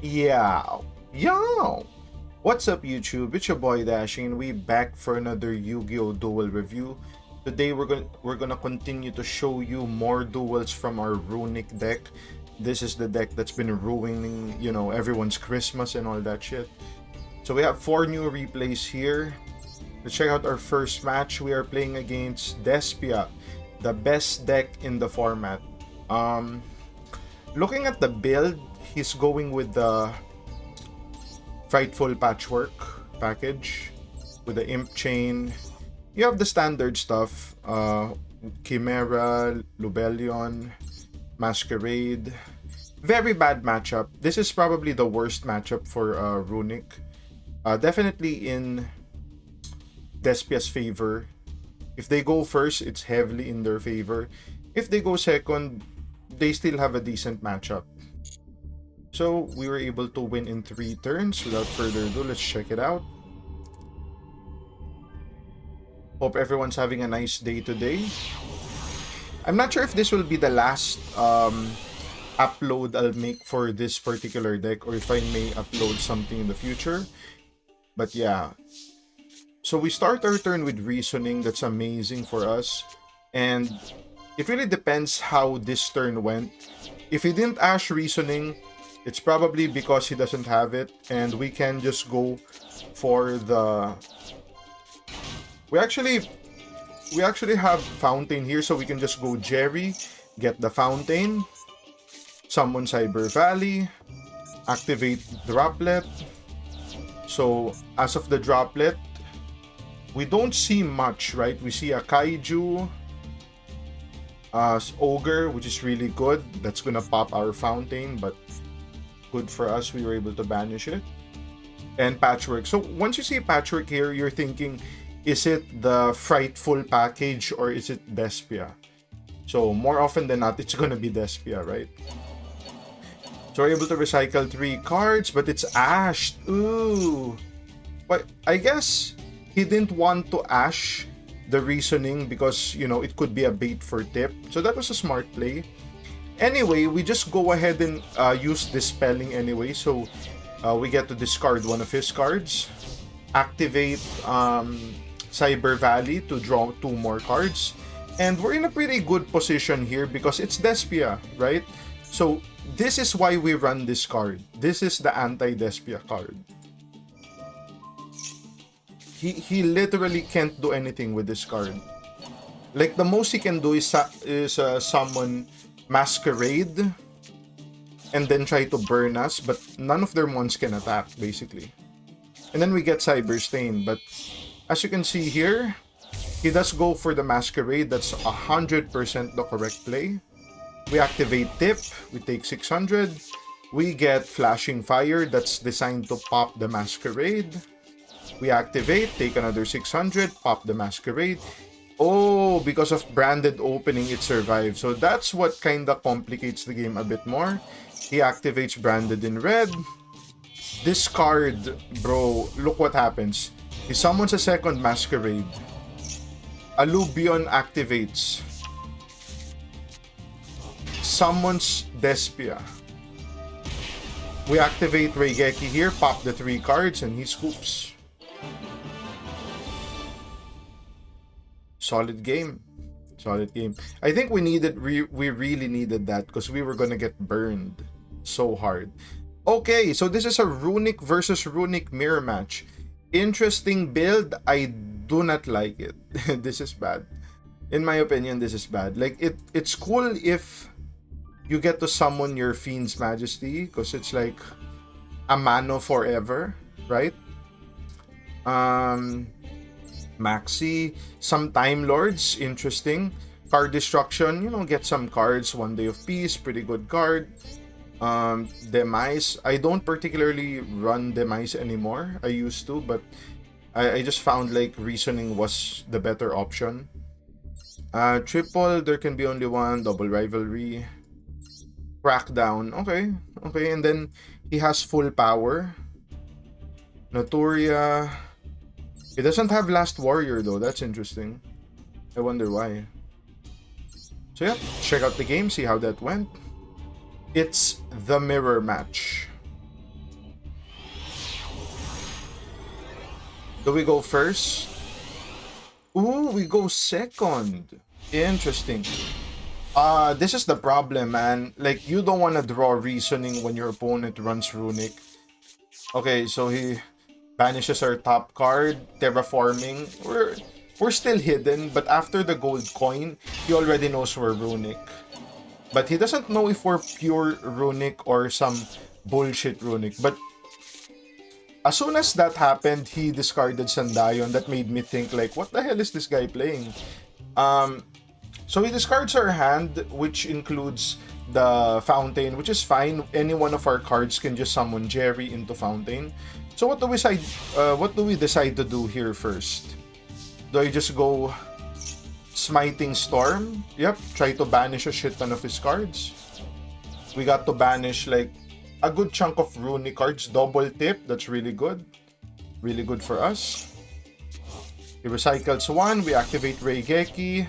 Yeah. Yo. What's up, YouTube? It's your boy Dashing. We back for another Yu-Gi-Oh! Duel review. Today we're gonna continue to show you more duels from our Runick deck. This is the deck that's been ruining, everyone's Christmas and all that shit. So we have four new replays here. Let's check out our first match. We are playing against Despia, the best deck in the format. Um, Looking at the build, he's going with the Frightful Patchwork package with the Imp Chain. You have the standard stuff, Chimera, Lubellion, Masquerade. Very bad matchup. This is probably the worst matchup for Runick. Definitely in Despia's favor. If they go first, it's heavily in their favor. If they go second, they still have a decent matchup. So we were able to win in 3 turns. Without further ado, let's check it out. Hope everyone's having a nice day today. I'm not sure if this will be the last upload I'll make for this particular deck, or if I may upload something in the future. But yeah. So we start our turn with Reasoning. That's amazing for us. And it really depends how this turn went. If he didn't Ash Reasoning, it's probably because he doesn't have it, and we can just go for the... We actually have Fountain here, so we can just go Jerry, get the Fountain, summon Cyber Valley, activate Droplet. So as of the Droplet, we don't see much, right? We see a Kaiju, Ogre, which is really good. That's gonna pop our Fountain, but good for us, we were able to banish it. And Patchwork. So once you see Patchwork here, you're thinking, is it the Frightful package or is it Despia? So more often than not, it's gonna be Despia, right? So we're able to recycle 3 cards, but it's ashed. Ooh. But I guess he didn't want to ash the Reasoning because, it could be a bait for tip. So that was a smart play. Anyway, we just go ahead and use Dispelling anyway. So we get to discard one of his cards, activate Cyber Valley to draw 2 more cards. And we're in a pretty good position here because it's Despia, right? So this is why we run this card. This is the anti-Despia card. He literally can't do anything with this card. Like, the most he can do is summon Masquerade and then try to burn us, but none of their mons can attack, basically. And then we get Cyber Stain, but as you can see here, he does go for the Masquerade. That's 100% the correct play. We activate Tip, we take 600. We get Flashing Fire, that's designed to pop the Masquerade. We activate, take another 600, pop the Masquerade. Oh, because of Branded Opening, it survives. So that's what kinda complicates the game a bit more. He activates Branded in red. This card, bro, look what happens. He summons a second Masquerade. Alluvion activates. Summons Despia. We activate Reigeki here, pop the 3 cards, and he scoops. Solid game. Solid game. I think we really needed that because we were gonna get burned so hard. Okay, so this is a Runick versus Runick mirror match. Interesting build. I do not like it. This is bad. In my opinion, this is bad. Like, it's cool if you get to summon your Fiend's Majesty because it's like a mano forever, right? Maxi, some Time Lords, interesting. Card Destruction, get some cards. One Day of Peace, pretty good card. Demise, I don't particularly run Demise anymore. I used to, but I just found like Reasoning was the better option. Triple, there can be only one. Double Rivalry. Crackdown, okay, and then he has full power. Notoria. He doesn't have Last Warrior though, that's interesting. I wonder why. So yeah, check out the game, see how that went. It's the mirror match. Do we go first? Ooh, we go second. Interesting. This is the problem, man. Like, you don't want to draw reasoning when your opponent runs Runick. Okay, so he banishes our top card, terraforming. We're still hidden, but after the gold coin, he already knows we're Runick. But he doesn't know if we're pure Runick or some bullshit Runick. But as soon as that happened, he discarded Sandayon. That made me think, like, what the hell is this guy playing? So he discards our hand, which includes the Fountain, which is fine. Any one of our cards can just summon Jerry into Fountain. So what do we decide to do here first? Do I just go Smiting Storm? Yep, try to banish a shit ton of his cards. We got to banish like a good chunk of Runick cards. Double tip, that's really good. Really good for us. He recycles one, we activate Reigeki.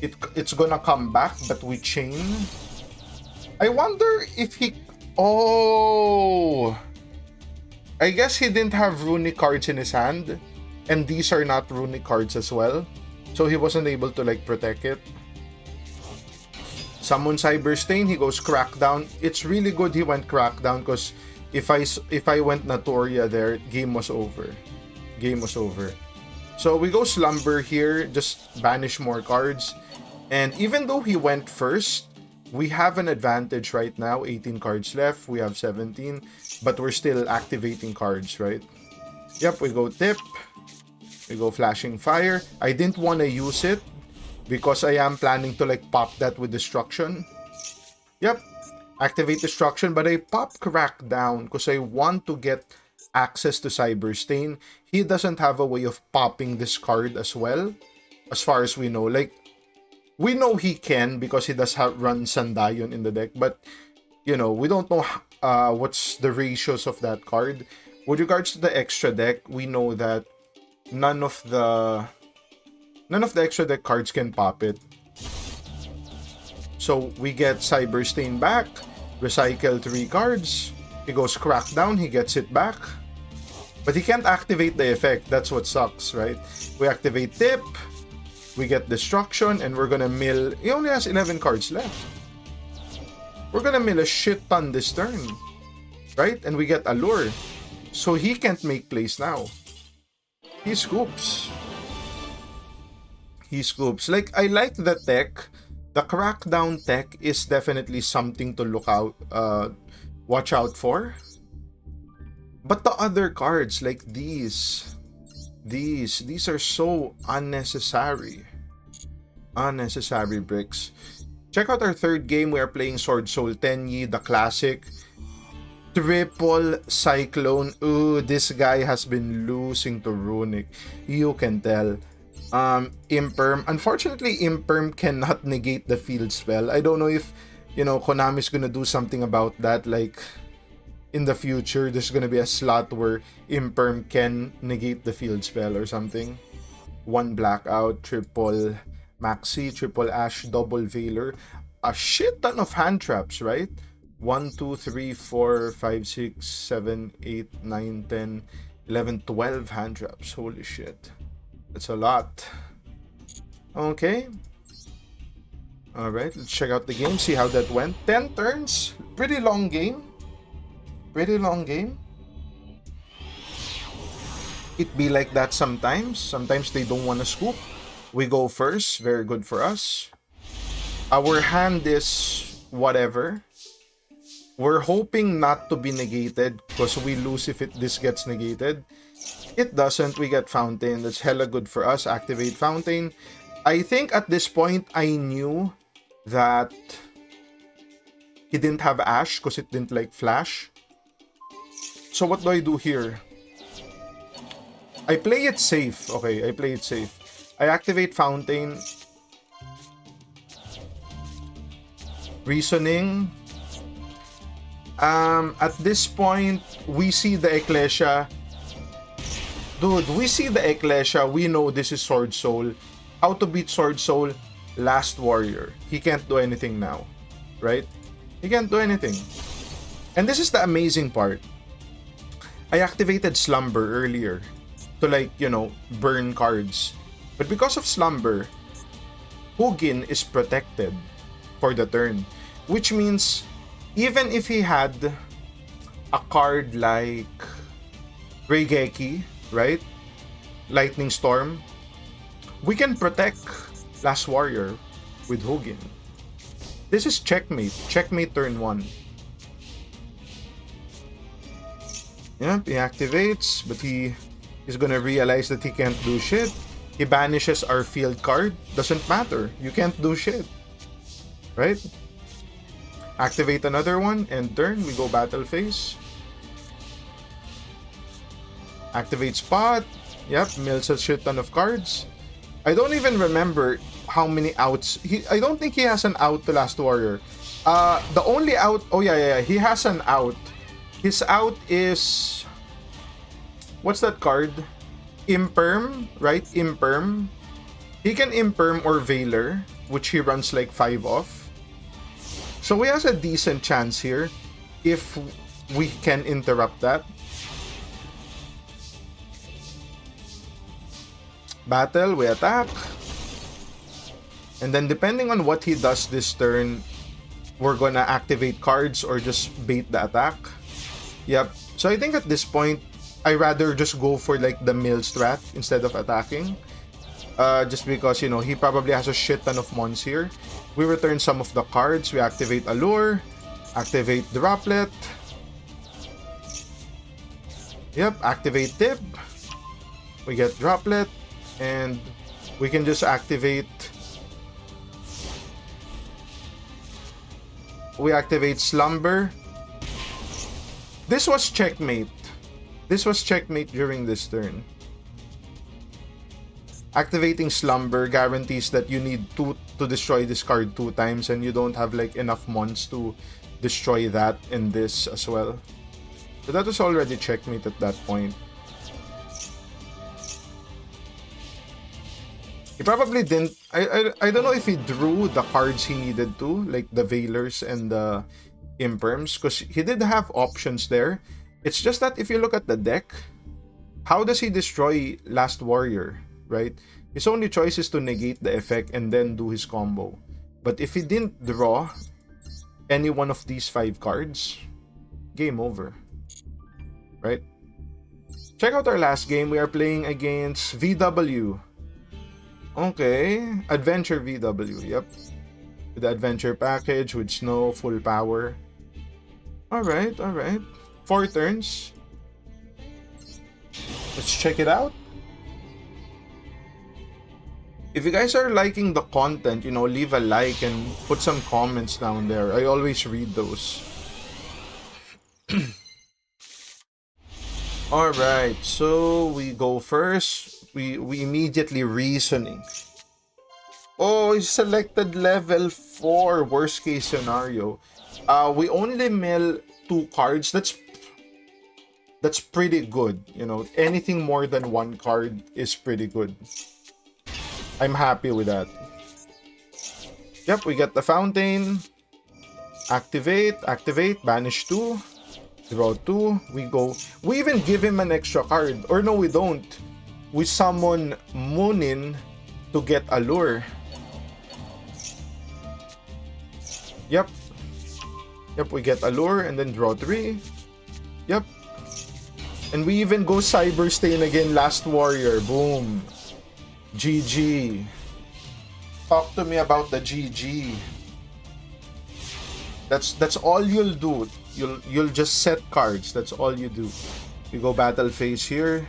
It's gonna come back, but we chain. I wonder if he... Oh! I guess he didn't have Runick cards in his hand. And these are not Runick cards as well. So he wasn't able to like protect it. Summon Cyberstain, he goes Crackdown. It's really good he went Crackdown because if I went Notoria there, game was over. Game was over. So we go Slumber here, just banish more cards. And even though he went first, we have an advantage right now. 18 cards left, we have 17. But we're still activating cards, right? Yep, we go Tip. We go Flashing Fire. I didn't want to use it because I am planning to like pop that with Destruction. Yep, activate Destruction, but I pop Crackdown because I want to get access to Cyberstain. He doesn't have a way of popping this card as well, as far as we know. Like, we know he can because he does run Sandayon in the deck, but you know, we don't know what's the ratios of that card. With regards to the extra deck, we know that none of the extra deck cards can pop it. So we get Cyberstain back, recycle 3 cards. He goes Crackdown, he gets it back. But he can't activate the effect. That's what sucks, right? We activate Tip, we get Destruction, and we're gonna mill. He only has 11 cards left. We're gonna mill a shit ton this turn, right? And we get Allure. So he can't make plays now. He scoops. He scoops. Like, I like the tech. The Crackdown tech is definitely something to look out, watch out for. But the other cards, like these are so unnecessary. Unnecessary bricks. Check out our third game. We are playing Sword Soul Tenyi, the classic. Triple Cyclone. Ooh, this guy has been losing to Runick. You can tell. Imperm. Unfortunately, Imperm cannot negate the field spell. I don't know if, you know, Konami's gonna do something about that. Like, in the future, there's gonna be a slot where Imperm can negate the field spell or something. One Blackout, triple Maxi, triple Ash, double Veiler. A shit ton of hand traps, right? 1, 2, 3, 4, 5, 6, 7, 8, 9, 10, 11, 12 hand traps. Holy shit. That's a lot. Okay. Alright, let's check out the game, see how that went. 10 turns. Pretty long game. Pretty long game. It be like that sometimes. Sometimes they don't want to scoop. We go first. Very good for us. Our hand is whatever. We're hoping not to be negated because we lose if this gets negated. It doesn't. We get Fountain. That's hella good for us. Activate Fountain. I think at this point I knew that he didn't have Ash because it didn't like Flash. So what do I do here? I play it safe. Okay, I play it safe. I activate Fountain. Reasoning. At this point, we see the Ecclesia. Dude, we see the Ecclesia. We know this is Sword Soul. How to beat Sword Soul? Last Warrior. He can't do anything now. Right? He can't do anything. And this is the amazing part. I activated Slumber earlier. to like, burn cards. But because of Slumber, Hugin is protected for the turn. Which means, even if he had a card like Reigeki, right? Lightning Storm, we can protect Last Warrior with Hugin. This is checkmate. Checkmate turn 1. Yep, he activates, but he is gonna realize that he can't do shit. He banishes our field card. Doesn't matter. You can't do shit. Right? Activate another one, and turn. We go battle phase. Activate spot. Yep, mills a shit ton of cards. I don't even remember how many outs. I don't think he has an out to Last Warrior. The only out. Oh yeah. He has an out. His out is. What's that card? Imperm, right? Imperm. He can Imperm or Veiler, which he runs like 5 off. So he has a decent chance here if we can interrupt that. Battle, we attack. And then depending on what he does this turn, we're gonna activate cards or just bait the attack. Yep. So I think at this point, I rather just go for like the mill strat instead of attacking. Just because, he probably has a shit ton of mons here. We return some of the cards. We activate Allure. Activate Droplet. Yep, activate Tip. We get Droplet. And we can just activate... We activate Slumber. This was checkmate. This was checkmate during this turn. Activating Slumber guarantees that you need to destroy this card 2 times, and you don't have like enough mons to destroy that in this as well. So that was already checkmate at that point. He probably didn't... I don't know if he drew the cards he needed to, like the Veilers and the Imperms, because he did have options there. It's just that if you look at the deck, how does he destroy Last Warrior, right? His only choice is to negate the effect and then do his combo. But if he didn't draw any one of these 5 cards, game over, right? Check out our last game. We are playing against VW. Okay, Adventure VW, yep. With the Adventure package, with Snow, full power. Alright. 4 turns. Let's check it out. If you guys are liking the content, leave a like and put some comments down there. I always read those. Alright, so we go first. We immediately reasoning. Oh, he selected level 4, worst case scenario. We only mill 2 cards. That's pretty good. Anything more than 1 card is pretty good. I'm happy with that. Yep, we get the Fountain. Activate, banish 2. Draw 2. We go. We even give him an extra card. Or no, we don't. We summon Moonin to get Allure. Yep, we get Allure and then draw 3. Yep. And we even go Cyber Stain again, Last Warrior. Boom. GG. Talk to me about the GG. That's all you'll do. You'll just set cards. That's all you do. We go battle phase here.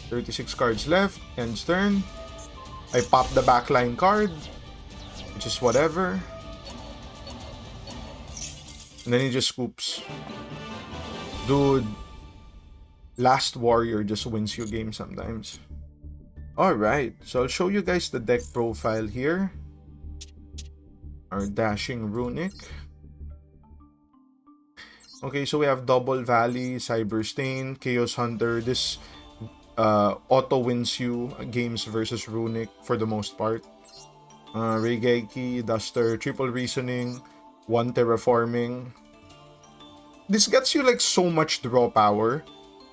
36 cards left. Ends turn. I pop the backline card, which is whatever. And then he just scoops. Dude, Last Warrior just wins you game sometimes. Alright, so I'll show you guys the deck profile here. Our dashing Runick. Okay, so we have Double Valley, Cyber Stain, Chaos Hunter. This auto wins you games versus Runick for the most part. Reigeki, Duster, Triple Reasoning, 1 Terraforming. This gets you like so much draw power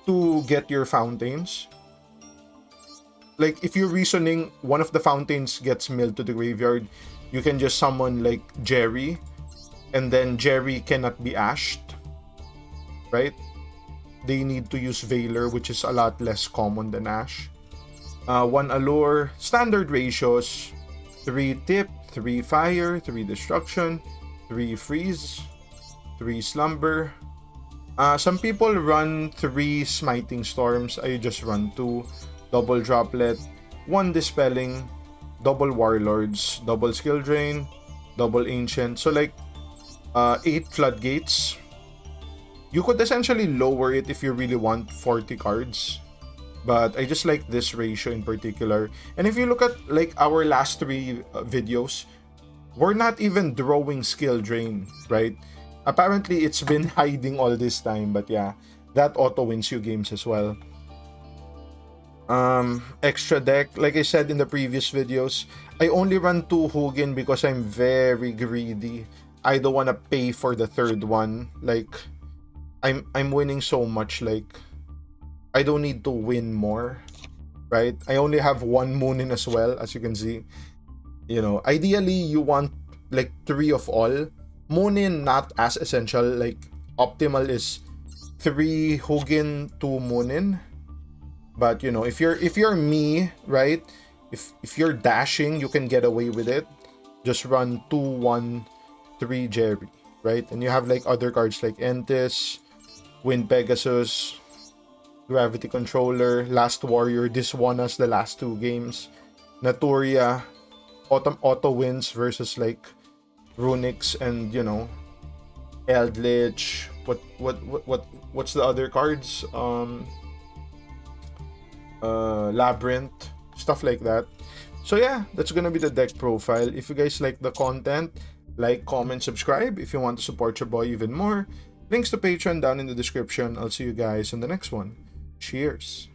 to get your fountains. like if you're reasoning one of the fountains gets milled to the graveyard, you can just summon like Jerry, and then Jerry cannot be ashed, right? They need to use Veiler, which is a lot less common than Ash. One Allure, standard ratios, 3 Tip, 3 Fire, 3 Destruction, 3 Freeze, 3 Slumber. Some people run 3 Smiting Storms. I just run 2. Double Droplet, 1 Dispelling, double Warlords, double Skill Drain, double Ancient. So like 8 Floodgates. You could essentially lower it if you really want 40 cards. But I just like this ratio in particular. And if you look at like our last 3 videos, we're not even drawing Skill Drain, right? Apparently it's been hiding all this time, but yeah, that auto wins you games as well. Extra deck, like I said in the previous videos, I only run 2 Hugin because I'm very greedy. I don't want to pay for the third one. Like I'm winning so much, like I don't need to win more, right? I only have 1 Moonin as well, as you can see. You know, ideally you want like 3 of all. Moonin not as essential. Like optimal is 3 Hugin, 2 Moonin. But you know, if you're me, right? If you're dashing, you can get away with it. Just run 2, 1, 3 Jerry, right? And you have like other cards like Entis, Wind Pegasus, Gravity Controller, Last Warrior. This won us the last 2 games. Naturia, auto wins versus like Runick's and you know Eldritch. What's the other cards? Labyrinth, stuff like that. So yeah, that's gonna be the deck profile. If you guys like the content, like, comment, subscribe if you want to support your boy even more. Links to Patreon down in the description. I'll see you guys in the next one. Cheers.